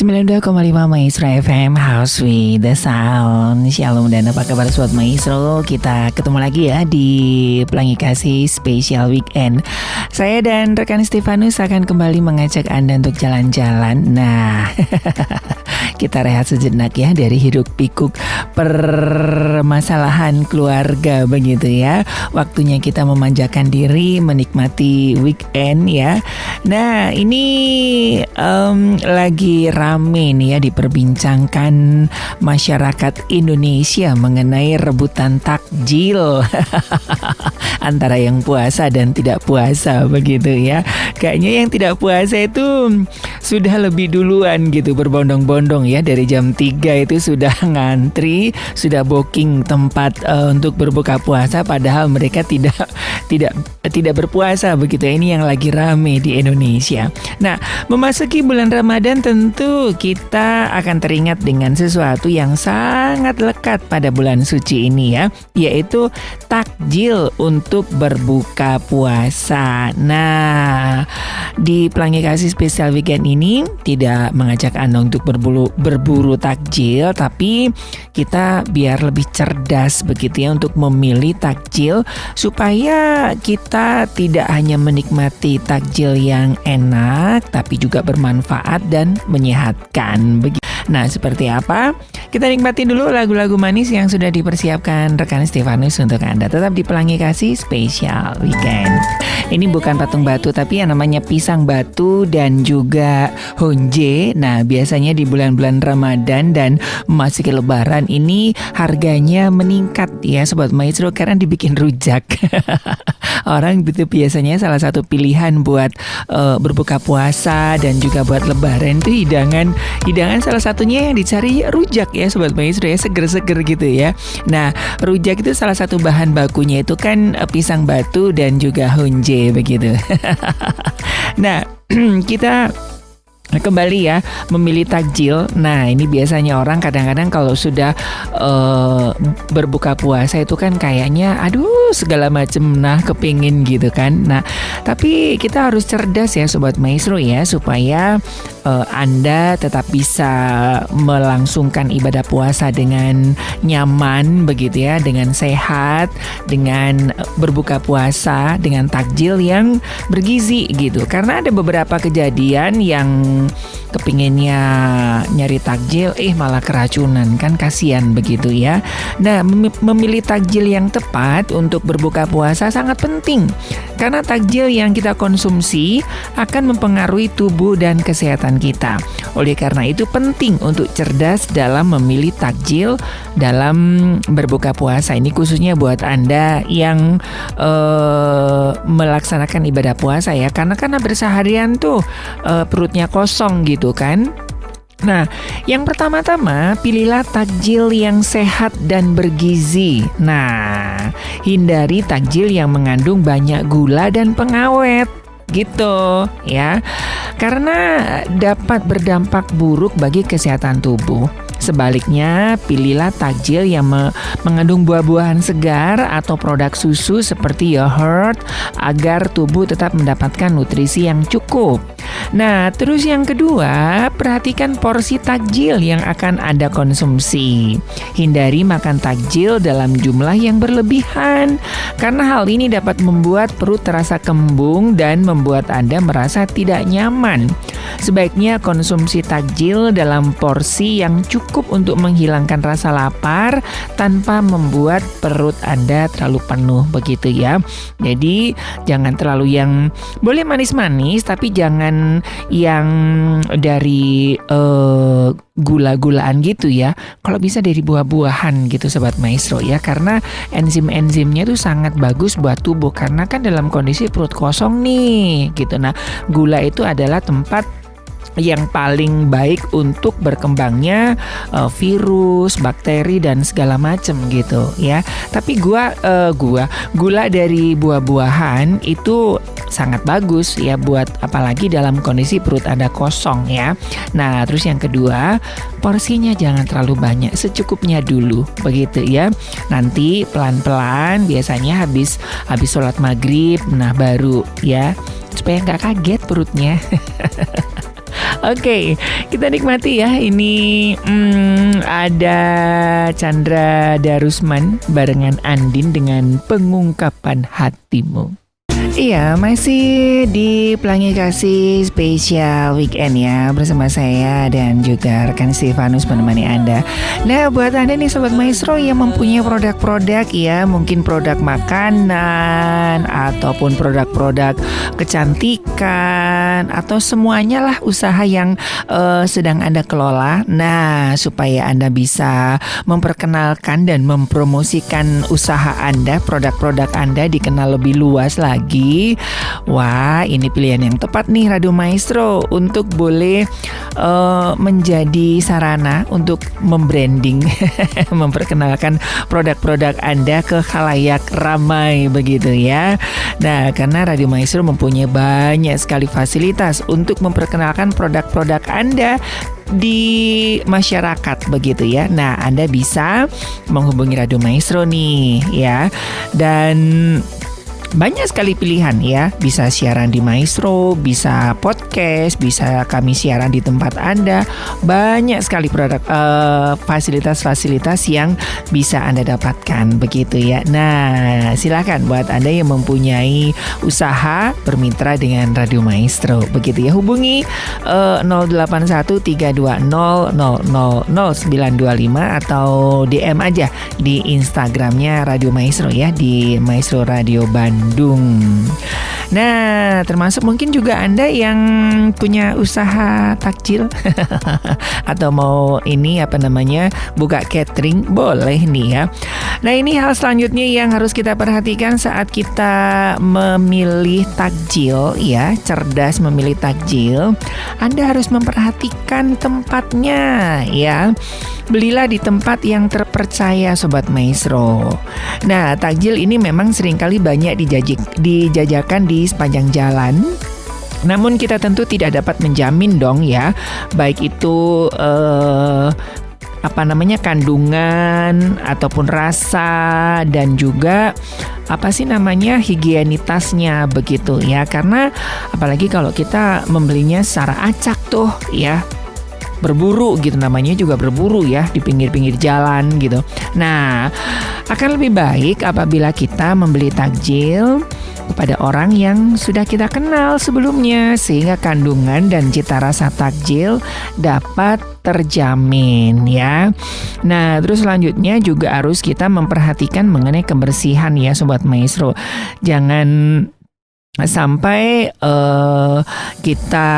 92,5 Maestro FM House with the Sound. Shalom dan apa kabar Sobat Maestro. Kita ketemu lagi ya di Pelangi Kasih Special Weekend. Saya dan rekan Stefanus akan kembali mengajak Anda untuk jalan-jalan. Nah kita rehat sejenak ya dari hiruk pikuk permasalahan keluarga begitu ya. Waktunya kita memanjakan diri, menikmati weekend ya. Nah ini lagi rame nih ya diperbincangkan masyarakat Indonesia mengenai rebutan takjil antara yang puasa dan tidak puasa begitu ya. Kayaknya yang tidak puasa itu sudah lebih duluan gitu berbondong-bondong ya, dari jam 3 itu sudah ngantri, sudah booking tempat untuk berbuka puasa padahal mereka tidak berpuasa begitu ya. Ini yang lagi rame di Indonesia. Nah, memasuki bulan Ramadan tentu kita akan teringat dengan sesuatu yang sangat lekat pada bulan suci ini ya, yaitu takjil untuk berbuka puasa. Nah, di Pelangi Kasih Spesial Weekend ini tidak mengajak Anda untuk berburu takjil, tapi kita biar lebih cerdas begitu ya untuk memilih takjil supaya kita tidak hanya menikmati takjil yang enak tapi juga bermanfaat dan menyehatkan. Nah, seperti apa? Kita nikmati dulu lagu-lagu manis yang sudah dipersiapkan rekan Stefanus untuk Anda. Tetap di Pelangi Kasih Spesial Weekend. Ini bukan patung batu tapi yang namanya pisang batu dan juga honje. Nah, biasanya di bulan-bulan Ramadan dan memasuki Lebaran ini harganya meningkat ya Sobat Maestro karena dibikin rujak. Orang itu biasanya salah satu pilihan buat berbuka puasa dan juga buat Lebaran itu hidangan salah satunya yang dicari rujak ya Sobat Maestro ya, seger-seger gitu ya. Nah, rujak itu salah satu bahan bakunya itu kan pisang batu dan juga honje begitu. Nah, kita kembali ya memilih takjil. Nah, ini biasanya orang kadang-kadang kalau sudah berbuka puasa itu kan kayaknya segala macam kepingin gitu kan. Nah, tapi kita harus cerdas ya Sobat Maestro ya, supaya Anda tetap bisa melangsungkan ibadah puasa dengan nyaman begitu ya, dengan sehat, dengan berbuka puasa dengan takjil yang bergizi gitu. Karena ada beberapa kejadian yang kepinginnya nyari takjil malah keracunan, kan kasihan begitu ya. Nah, memilih takjil yang tepat untuk berbuka puasa sangat penting karena takjil yang kita konsumsi akan mempengaruhi tubuh dan kesehatan kita. Oleh karena itu penting untuk cerdas dalam memilih takjil dalam berbuka puasa. Ini khususnya buat Anda yang melaksanakan ibadah puasa ya, karena berseharian tuh perutnya kosong gitu kan. Nah, yang pertama-tama pilihlah takjil yang sehat dan bergizi. Nah, hindari takjil yang mengandung banyak gula dan pengawet gitu ya, karena dapat berdampak buruk bagi kesehatan tubuh. Sebaliknya, pilihlah takjil yang mengandung buah-buahan segar atau produk susu seperti yogurt agar tubuh tetap mendapatkan nutrisi yang cukup. Nah, terus yang kedua, perhatikan porsi takjil yang akan Anda konsumsi. Hindari makan takjil dalam jumlah yang berlebihan, karena hal ini dapat membuat perut terasa kembung dan membuat Anda merasa tidak nyaman. Sebaiknya konsumsi takjil dalam porsi yang cukup untuk menghilangkan rasa lapar tanpa membuat perut Anda terlalu penuh begitu ya. Jadi jangan terlalu yang boleh manis-manis tapi jangan yang dari gula-gulaan gitu ya. Kalau bisa dari buah-buahan gitu Sobat Maestro ya, karena enzim-enzimnya itu sangat bagus buat tubuh karena kan dalam kondisi perut kosong nih gitu. Nah, gula itu adalah tempat yang paling baik untuk berkembangnya virus, bakteri dan segala macam gitu ya. Tapi gula dari buah-buahan itu sangat bagus ya buat apalagi dalam kondisi perut Anda kosong ya. Nah, terus yang kedua, porsinya jangan terlalu banyak, secukupnya dulu begitu ya. Nanti pelan-pelan biasanya habis sholat maghrib, nah baru ya supaya nggak kaget perutnya. Oke, kita nikmati ya. Ini ada Chandra Darusman barengan Andin dengan Pengungkapan Hatimu. Iya, masih di Pelangi Kasih spesial weekend ya, bersama saya dan juga rekan Stefanus menemani Anda. Nah, buat Anda nih Sobat Maestro yang mempunyai produk-produk ya, mungkin produk makanan ataupun produk-produk kecantikan atau semuanya lah usaha yang sedang Anda kelola. Nah, supaya Anda bisa memperkenalkan dan mempromosikan usaha Anda, produk-produk Anda dikenal lebih luas lagi. Wah, ini pilihan yang tepat nih Radio Maestro untuk boleh menjadi sarana untuk membranding, memperkenalkan produk-produk Anda ke khalayak ramai begitu ya. Nah, karena Radio Maestro mempunyai banyak sekali fasilitas untuk memperkenalkan produk-produk Anda di masyarakat begitu ya. Nah, Anda bisa menghubungi Radio Maestro nih ya. Dan banyak sekali pilihan ya, bisa siaran di Maestro, bisa podcast, bisa kami siaran di tempat Anda. Banyak sekali produk fasilitas-fasilitas yang bisa Anda dapatkan begitu ya. Nah, silakan buat Anda yang mempunyai usaha bermitra dengan Radio Maestro begitu ya. Hubungi 081320000925 atau DM aja di Instagramnya Radio Maestro ya, di Maestro Radio Bandung. Nah, termasuk mungkin juga Anda yang punya usaha takjil atau mau buka catering, boleh nih ya. Nah, ini hal selanjutnya yang harus kita perhatikan saat kita memilih takjil ya, cerdas memilih takjil. Anda harus memperhatikan tempatnya ya. Belilah di tempat yang terpercaya Sobat Maestro. Nah, takjil ini memang seringkali banyak dijajakan di sepanjang jalan. Namun kita tentu tidak dapat menjamin dong ya, baik itu kandungan ataupun rasa dan juga higienitasnya begitu ya. Karena apalagi kalau kita membelinya secara acak tuh ya, berburu gitu, namanya juga berburu ya, di pinggir-pinggir jalan gitu. Nah, akan lebih baik apabila kita membeli takjil kepada orang yang sudah kita kenal sebelumnya, sehingga kandungan dan cita rasa takjil dapat terjamin ya. Nah, terus selanjutnya juga harus kita memperhatikan mengenai kebersihan ya Sobat Maestro. Jangan sampai kita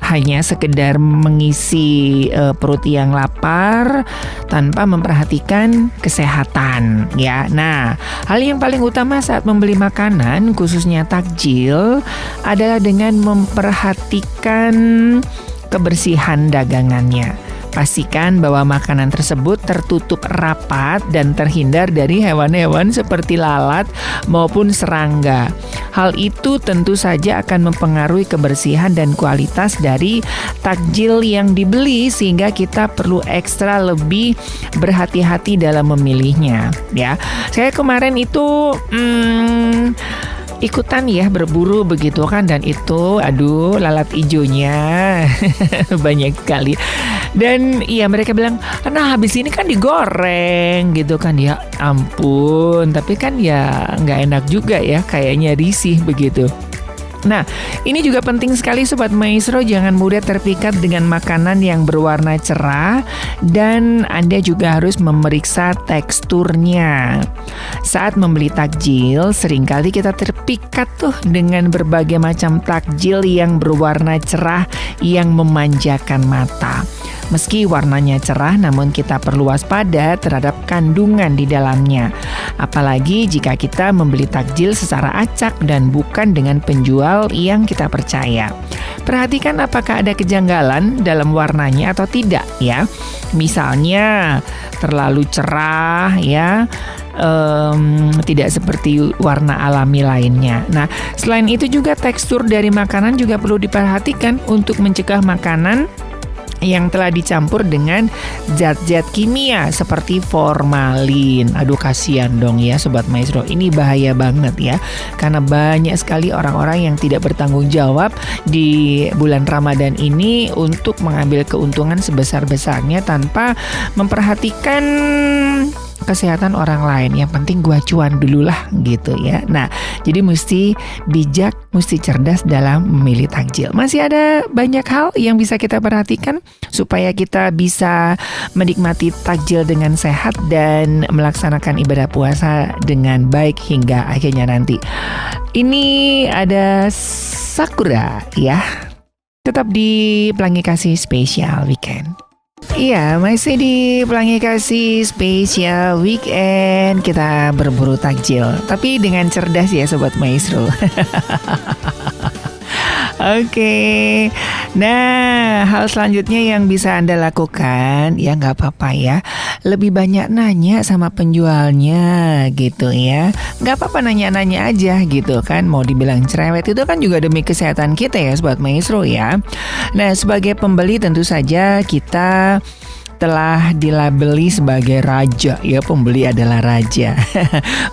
hanya sekedar mengisi perut yang lapar tanpa memperhatikan kesehatan ya. Nah, hal yang paling utama saat membeli makanan khususnya takjil adalah dengan memperhatikan kebersihan dagangannya. Pastikan bahwa makanan tersebut tertutup rapat dan terhindar dari hewan-hewan seperti lalat maupun serangga. Hal itu tentu saja akan mempengaruhi kebersihan dan kualitas dari takjil yang dibeli, sehingga kita perlu ekstra lebih berhati-hati dalam memilihnya ya. Saya kemarin itu ikutan ya berburu begitu kan, dan itu lalat ijonya banyak sekali. Dan iya, mereka bilang, nah habis ini kan digoreng gitu kan. Ya ampun, tapi kan ya nggak enak juga ya, kayaknya risih begitu. Nah, ini juga penting sekali Sobat Maestro, jangan mudah terpikat dengan makanan yang berwarna cerah, dan Anda juga harus memeriksa teksturnya. Saat membeli takjil, seringkali kita terpikat tuh dengan berbagai macam takjil yang berwarna cerah yang memanjakan mata. Meski warnanya cerah, namun kita perlu waspada terhadap kandungan di dalamnya. Apalagi jika kita membeli takjil secara acak dan bukan dengan penjual yang kita percaya. Perhatikan apakah ada kejanggalan dalam warnanya atau tidak ya. Misalnya terlalu cerah ya, tidak seperti warna alami lainnya. Nah, selain itu juga tekstur dari makanan juga perlu diperhatikan untuk mencegah makanan yang telah dicampur dengan zat-zat kimia seperti formalin. Aduh, kasihan dong ya Sobat Maestro. Ini bahaya banget ya, karena banyak sekali orang-orang yang tidak bertanggung jawab di bulan Ramadan ini untuk mengambil keuntungan sebesar-besarnya tanpa memperhatikan kesehatan orang lain. Yang penting gua cuan dulu lah gitu ya. Nah, jadi mesti bijak, mesti cerdas dalam memilih takjil. Masih ada banyak hal yang bisa kita perhatikan supaya kita bisa menikmati takjil dengan sehat dan melaksanakan ibadah puasa dengan baik hingga akhirnya nanti. Ini ada Sakura ya. Tetap di Pelangi Kasih Spesial Weekend. Iya, masih di Pelangi Kasih Spesial Weekend. Kita berburu takjil, tapi dengan cerdas ya Sobat Maestro. Oke. Nah, hal selanjutnya yang bisa Anda lakukan, ya nggak apa-apa ya, lebih banyak nanya sama penjualnya gitu ya. Nggak apa-apa nanya-nanya aja gitu kan. Mau dibilang cerewet itu kan juga demi kesehatan kita ya Sobat Maestro ya. Nah, sebagai pembeli tentu saja kita telah dilabeli sebagai raja ya, pembeli adalah raja.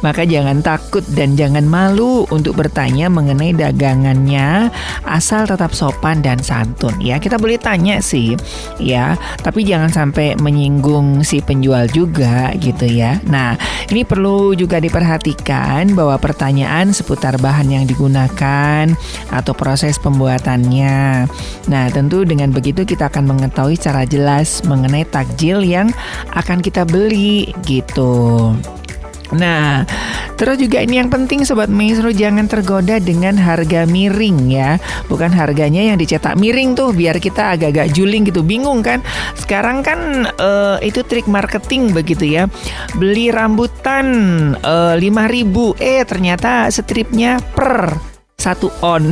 Maka jangan takut dan jangan malu untuk bertanya mengenai dagangannya, asal tetap sopan dan santun ya. Kita boleh tanya sih ya, tapi jangan sampai menyinggung si penjual juga gitu ya. Nah, ini perlu juga diperhatikan bahwa pertanyaan seputar bahan yang digunakan atau proses pembuatannya. Nah, tentu dengan begitu kita akan mengetahui secara jelas mengenai takjil yang akan kita beli gitu. Nah, terus juga ini yang penting Sobat Maestro, jangan tergoda dengan harga miring ya. Bukan harganya yang dicetak miring tuh biar kita agak-agak juling gitu, bingung kan. Sekarang kan itu trik marketing begitu ya. Beli rambutan 5.000, ternyata stripnya per 1 on.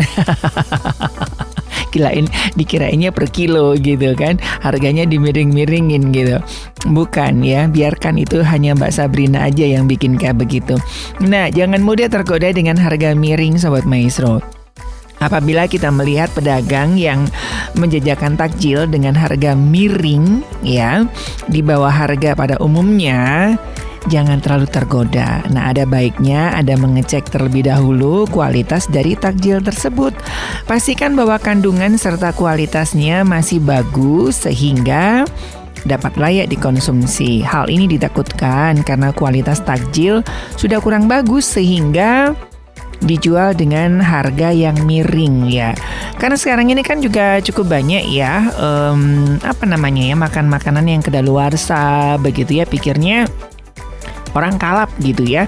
Dikirainnya per kilo gitu kan, harganya dimiring-miringin gitu. Bukan ya, biarkan itu hanya Mbak Sabrina aja yang bikin kayak begitu. Nah, jangan mudah tergoda dengan harga miring Sobat Maestro. Apabila kita melihat pedagang yang menjajakan takjil dengan harga miring ya, di bawah harga pada umumnya, jangan terlalu tergoda. Nah, ada baiknya Anda mengecek terlebih dahulu kualitas dari takjil tersebut. Pastikan bahwa kandungan serta kualitasnya masih bagus sehingga dapat layak dikonsumsi. Hal ini ditakutkan karena kualitas takjil sudah kurang bagus sehingga dijual dengan harga yang miring ya. Karena sekarang ini kan juga cukup banyak ya makan makanan yang kedaluarsa begitu ya, pikirnya orang kalap gitu ya.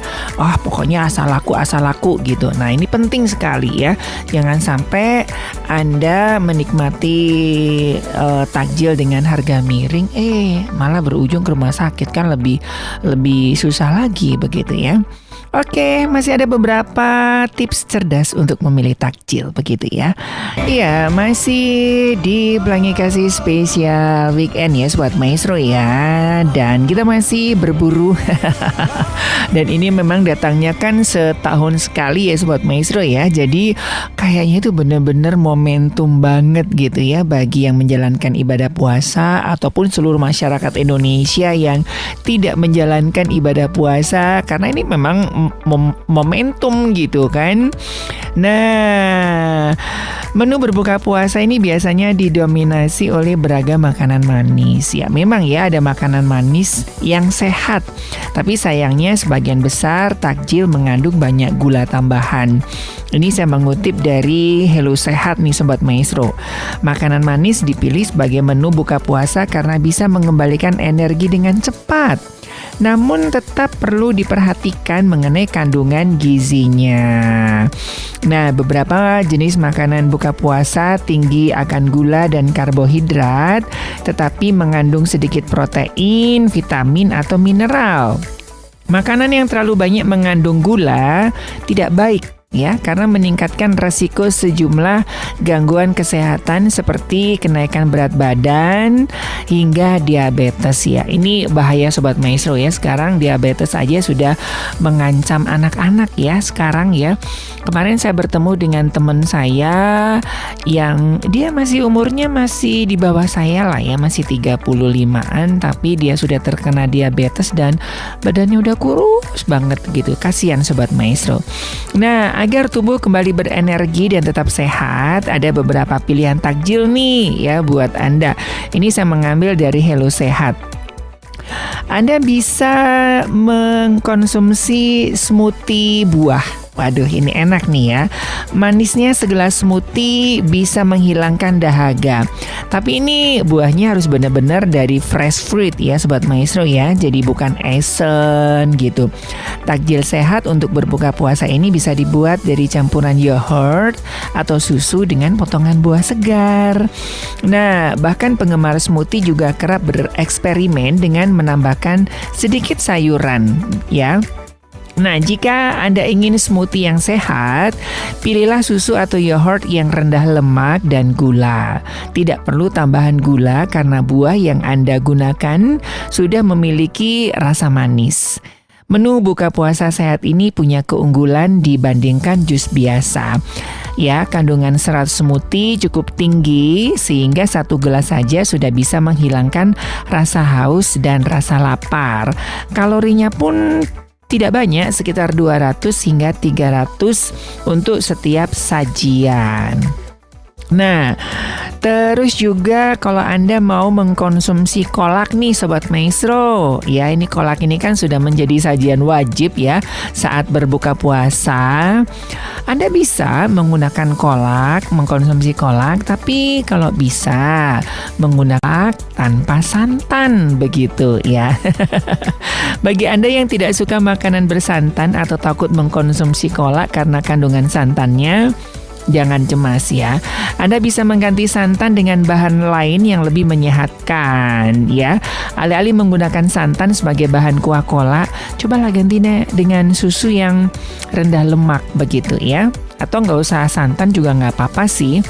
Pokoknya asal laku gitu. Nah, ini penting sekali ya. Jangan sampai Anda menikmati takjil dengan harga miring, malah berujung ke rumah sakit kan, lebih susah lagi begitu ya. Oke, masih ada beberapa tips cerdas untuk memilih takjil begitu ya. Iya, masih di Pelangi Kasih Spesial Weekend ya Sobat Maestro ya. Dan kita masih berburu. Dan ini memang datangnya kan setahun sekali ya Sobat Maestro ya. Jadi kayaknya itu benar-benar momentum banget gitu ya bagi yang menjalankan ibadah puasa ataupun seluruh masyarakat Indonesia yang tidak menjalankan ibadah puasa, karena ini memang momentum gitu kan. Nah, menu berbuka puasa ini biasanya didominasi oleh beragam makanan manis. Ya, memang ya ada makanan manis yang sehat, tapi sayangnya sebagian besar takjil mengandung banyak gula tambahan. Ini saya mengutip dari Hello Sehat nih Sobat Maestro. Makanan manis dipilih sebagai menu buka puasa karena bisa mengembalikan energi dengan cepat. Namun tetap perlu diperhatikan mengenai kandungan gizinya. Nah, beberapa jenis makanan buka puasa tinggi akan gula dan karbohidrat, tetapi mengandung sedikit protein, vitamin atau mineral. Makanan yang terlalu banyak mengandung gula tidak baik ya, karena meningkatkan resiko sejumlah gangguan kesehatan seperti kenaikan berat badan hingga diabetes ya. Ini bahaya Sobat Maestro ya, sekarang diabetes aja sudah mengancam anak-anak ya sekarang ya. Kemarin saya bertemu dengan teman saya yang dia umurnya masih di bawah saya lah ya, masih 35-an, tapi dia sudah terkena diabetes dan badannya udah kurus banget gitu. Kasihan Sobat Maestro. Nah, agar tubuh kembali berenergi dan tetap sehat, ada beberapa pilihan takjil nih ya buat Anda. Ini saya mengambil dari Hello Sehat. Anda bisa mengkonsumsi smoothie buah. Waduh, ini enak nih ya. Manisnya segelas smoothie bisa menghilangkan dahaga. Tapi ini buahnya harus benar-benar dari fresh fruit ya Sobat Maestro ya. Jadi bukan esen gitu. Takjil sehat untuk berbuka puasa ini bisa dibuat dari campuran yogurt atau susu dengan potongan buah segar. Nah, bahkan penggemar smoothie juga kerap bereksperimen dengan menambahkan sedikit sayuran ya. Nah, jika Anda ingin smoothie yang sehat, pilihlah susu atau yogurt yang rendah lemak dan gula. Tidak perlu tambahan gula karena buah yang Anda gunakan sudah memiliki rasa manis. Menu buka puasa sehat ini punya keunggulan dibandingkan jus biasa. Ya, kandungan serat smoothie cukup tinggi sehingga 1 gelas saja sudah bisa menghilangkan rasa haus dan rasa lapar. Kalorinya pun tidak banyak, sekitar 200 hingga 300 untuk setiap sajian. Nah, terus juga kalau Anda mau mengkonsumsi kolak nih Sobat Maestro, ya ini kolak ini kan sudah menjadi sajian wajib ya saat berbuka puasa. Anda bisa menggunakan kolak, mengkonsumsi kolak, tapi kalau bisa menggunakan tanpa santan begitu ya. Bagi Anda yang tidak suka makanan bersantan atau takut mengkonsumsi kolak karena kandungan santannya, jangan cemas ya. Anda bisa mengganti santan dengan bahan lain yang lebih menyehatkan ya. Alih-alih menggunakan santan sebagai bahan kuah kolak, cobalah ganti dengan susu yang rendah lemak begitu ya. Atau nggak usah santan juga nggak apa-apa sih.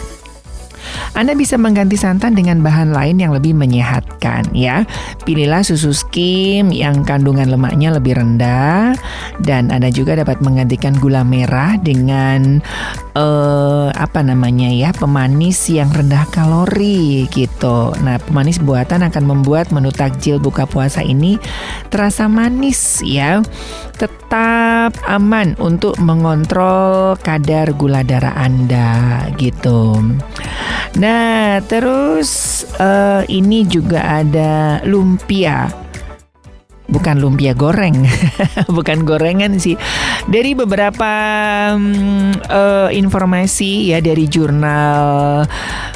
Anda bisa mengganti santan dengan bahan lain yang lebih menyehatkan ya. Pilihlah susu skim yang kandungan lemaknya lebih rendah, dan Anda juga dapat menggantikan gula merah dengan pemanis yang rendah kalori gitu. Nah, pemanis buatan akan membuat menu takjil buka puasa ini terasa manis ya. Tetap aman untuk mengontrol kadar gula darah Anda gitu. Nah, terus ini juga ada lumpia. Bukan lumpia goreng, bukan gorengan sih. Dari beberapa informasi ya dari jurnal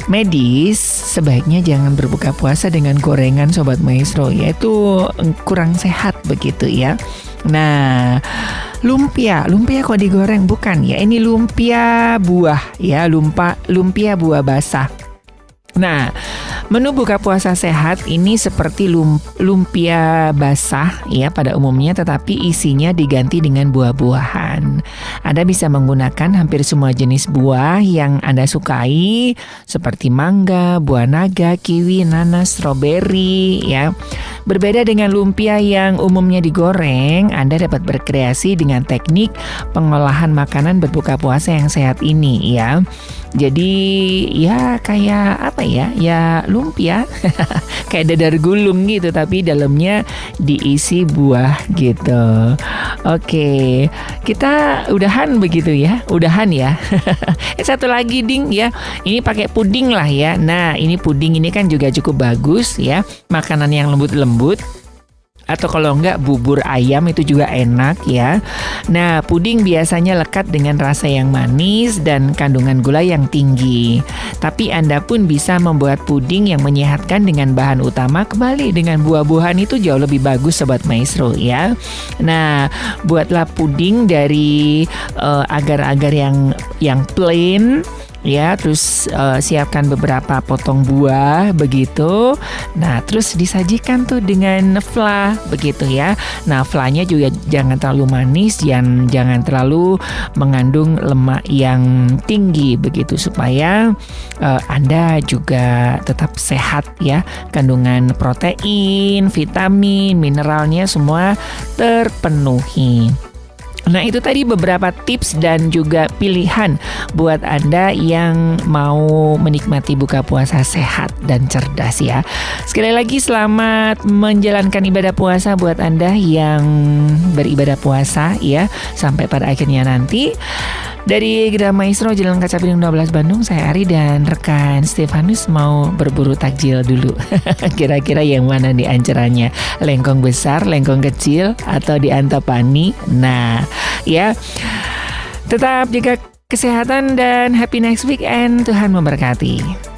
medis, sebaiknya jangan berbuka puasa dengan gorengan Sobat Maestro, yaitu kurang sehat begitu ya. Nah, lumpia kok digoreng? Bukan ya, ini lumpia buah ya, lumpia buah basah. Nah, menu buka puasa sehat ini seperti lumpia basah ya pada umumnya, tetapi isinya diganti dengan buah-buahan. Anda bisa menggunakan hampir semua jenis buah yang Anda sukai seperti mangga, buah naga, kiwi, nanas, stroberi ya. Berbeda dengan lumpia yang umumnya digoreng, Anda dapat berkreasi dengan teknik pengolahan makanan berbuka puasa yang sehat ini ya. Jadi ya kayak apa ya? Ya lumpia kayak dadar gulung gitu, tapi dalamnya diisi buah gitu. Oke, kita udahan begitu ya. Udahan ya. Satu lagi ding ya. Ini pakai puding lah ya. Nah, ini puding ini kan juga cukup bagus ya. Makanan yang lembut-lembut. Atau kalau enggak bubur ayam itu juga enak ya. Nah, puding biasanya lekat dengan rasa yang manis dan kandungan gula yang tinggi. Tapi Anda pun bisa membuat puding yang menyehatkan dengan bahan utama kembali dengan buah-buahan, itu jauh lebih bagus Sobat Maestro ya. Nah, buatlah puding dari agar-agar yang plain ya, terus siapkan beberapa potong buah begitu. Nah, terus disajikan tuh dengan fla begitu ya. Nah, flanya juga jangan terlalu manis, jangan terlalu mengandung lemak yang tinggi begitu, supaya Anda juga tetap sehat ya. Kandungan protein, vitamin, mineralnya semua terpenuhi. Nah, itu tadi beberapa tips dan juga pilihan buat Anda yang mau menikmati buka puasa sehat dan cerdas ya. Sekali lagi selamat menjalankan ibadah puasa buat Anda yang beribadah puasa ya, sampai pada akhirnya nanti. Dari Gera Maestro Jalan Kaca Piring 12 Bandung, saya Ari dan rekan Stefanus mau berburu takjil dulu. Kira-kira yang mana nih ancarannya? Lengkong besar, lengkong kecil, atau di Antapani? Nah, ya, tetap jaga kesehatan dan happy next weekend. Tuhan memberkati.